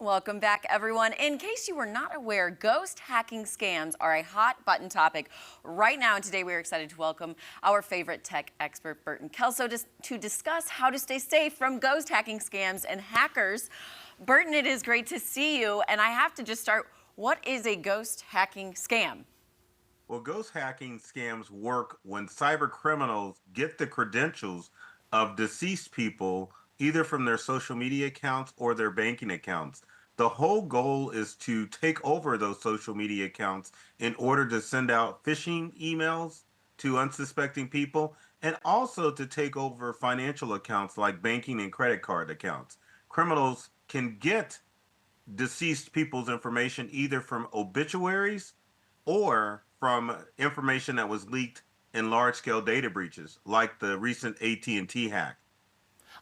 Welcome back, everyone. In case you were not aware, ghost hacking scams are a hot button topic right now. And today we are excited to welcome our favorite tech expert, Burton Kelso, to discuss how to stay safe from ghost hacking scams and hackers. Burton, it is great to see you. And I have to just start, what is a ghost hacking scam? Well, ghost hacking scams work when cyber criminals get the credentials of deceased people, either from their social media accounts or their banking accounts. The whole goal is to take over those social media accounts in order to send out phishing emails to unsuspecting people and also to take over financial accounts like banking and credit card accounts. Criminals can get deceased people's information either from obituaries or from information that was leaked in large-scale data breaches, like the recent AT&T hack.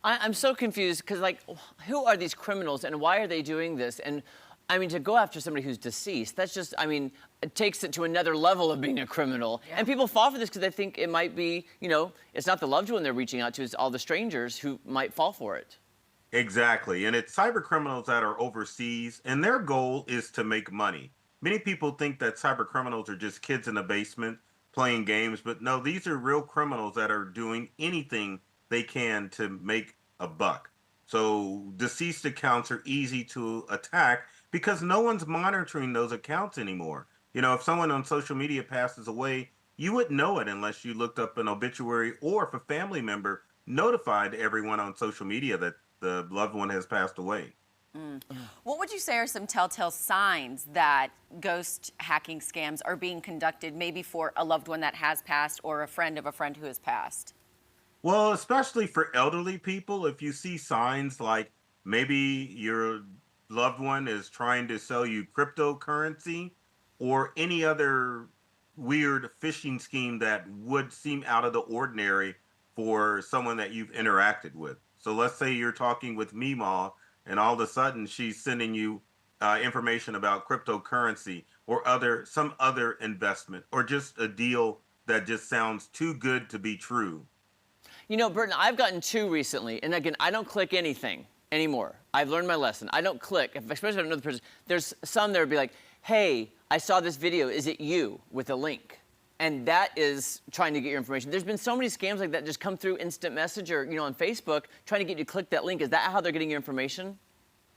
I'm so confused because, like, who are these criminals and why are they doing this? And I mean, to go after somebody who's deceased, that's just, I mean, it takes it to another level of being a criminal. Yeah. And people fall for this because they think it might be, it's not the loved one they're reaching out to, it's all the strangers who might fall for it. Exactly. And it's cyber criminals that are overseas, and their goal is to make money. Many people think that cyber criminals are just kids in the basement playing games, but no, these are real criminals that are doing anything they can to make a buck. So deceased accounts are easy to attack because no one's monitoring those accounts anymore. If someone on social media passes away, you wouldn't know it unless you looked up an obituary, or if a family member notified everyone on social media that the loved one has passed away. What would you say are some telltale signs that ghost hacking scams are being conducted, maybe for a loved one that has passed or a friend of a friend who has passed? Well, especially for elderly people, if you see signs like maybe your loved one is trying to sell you cryptocurrency or any other weird phishing scheme that would seem out of the ordinary for someone that you've interacted with. So let's say you're talking with Meemaw and all of a sudden she's sending you information about cryptocurrency or some other investment or just a deal that just sounds too good to be true. Burton, I've gotten two recently, and again, I don't click anything anymore. I've learned my lesson. I don't click, especially if I don't know the person. There's some that would be like, hey, I saw this video, is it you? With a link. And that is trying to get your information. There's been so many scams like that just come through instant message or, on Facebook, trying to get you to click that link. Is that how they're getting your information?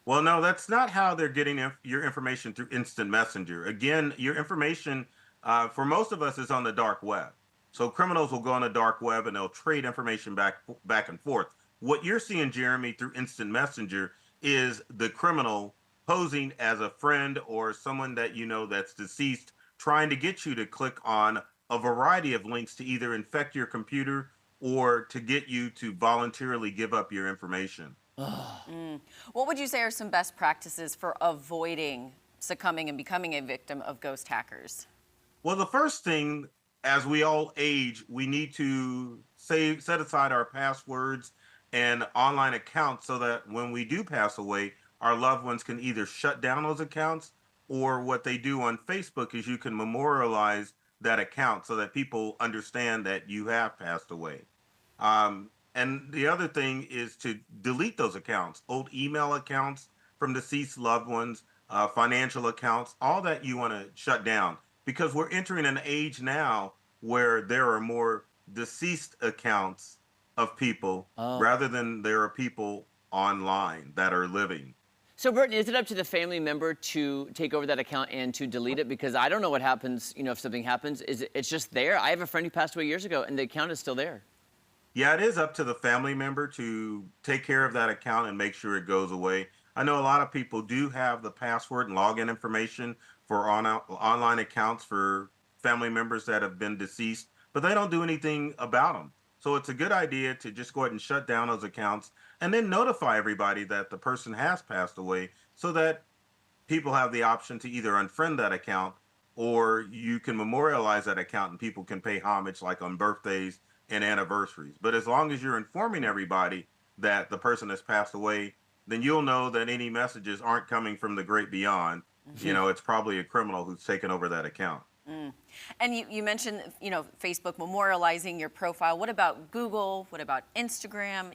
Well, no, that's not how they're getting your information through instant messenger. Again, your information, for most of us, is on the dark web. So criminals will go on the dark web and they'll trade information back and forth. What you're seeing, Jeremy, through instant messenger is the criminal posing as a friend or someone that that's deceased, trying to get you to click on a variety of links to either infect your computer or to get you to voluntarily give up your information. What would you say are some best practices for avoiding succumbing and becoming a victim of ghost hackers? Well, the first thing, as we all age, we need to set aside our passwords and online accounts so that when we do pass away, our loved ones can either shut down those accounts, or what they do on Facebook is you can memorialize that account so that people understand that you have passed away. And the other thing is to delete those accounts, old email accounts from deceased loved ones, financial accounts, all that you want to shut down, because we're entering an age now where there are more deceased accounts of people rather than there are people online that are living. So, Burton, is it up to the family member to take over that account and to delete it? Because I don't know what happens, if something happens. It's just there? I have a friend who passed away years ago, and the account is still there. Yeah, it is up to the family member to take care of that account and make sure it goes away. I know a lot of people do have the password and login information for online accounts for family members that have been deceased, but they don't do anything about them. So it's a good idea to just go ahead and shut down those accounts and then notify everybody that the person has passed away so that people have the option to either unfriend that account, or you can memorialize that account and people can pay homage like on birthdays and anniversaries. But as long as you're informing everybody that the person has passed away, then you'll know that any messages aren't coming from the great beyond. It's probably a criminal who's taken over that account. And you mentioned, Facebook memorializing your profile. What about Google? What about Instagram?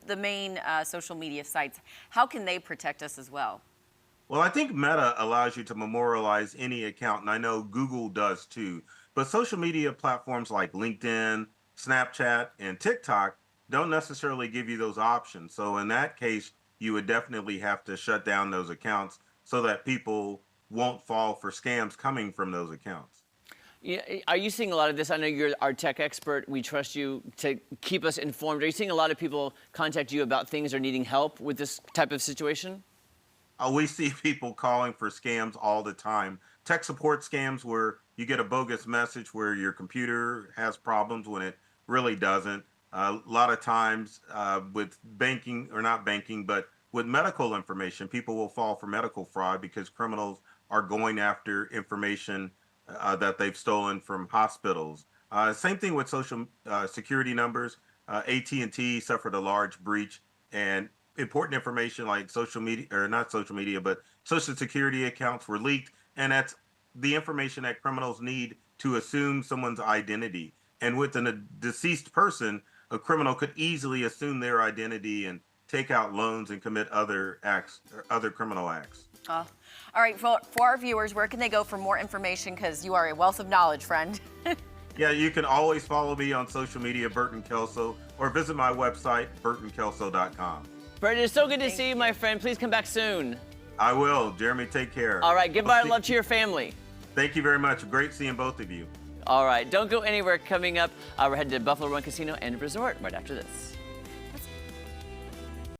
The main social media sites. How can they protect us as well? Well, I think Meta allows you to memorialize any account, and I know Google does too. But social media platforms like LinkedIn, Snapchat, and TikTok don't necessarily give you those options. So in that case, you would definitely have to shut down those accounts so that people won't fall for scams coming from those accounts. Yeah, are you seeing a lot of this? I know you're our tech expert. We trust you to keep us informed. Are you seeing a lot of people contact you about things or needing help with this type of situation? We see people calling for scams all the time. Tech support scams where you get a bogus message where your computer has problems when it really doesn't. A lot of times with banking, or not banking, but with medical information, people will fall for medical fraud because criminals are going after information that they've stolen from hospitals. Same thing with social security numbers. AT&T suffered a large breach, and important information like social media, or not social media, but social security accounts were leaked, and that's the information that criminals need to assume someone's identity. And with a deceased person, a criminal could easily assume their identity and take out loans and commit other acts, or other criminal acts. Oh. All right, for our viewers, where can they go for more information? Because you are a wealth of knowledge, friend. Yeah, you can always follow me on social media, Burton Kelso, or visit my website, burtonkelso.com. Burton, it's so good to see you, my friend. Please come back soon. I will. Jeremy, take care. All right, give our love to your family. Thank you very much. Great seeing both of you. All right, don't go anywhere. Coming up, we're heading to Buffalo Run Casino and Resort right after this.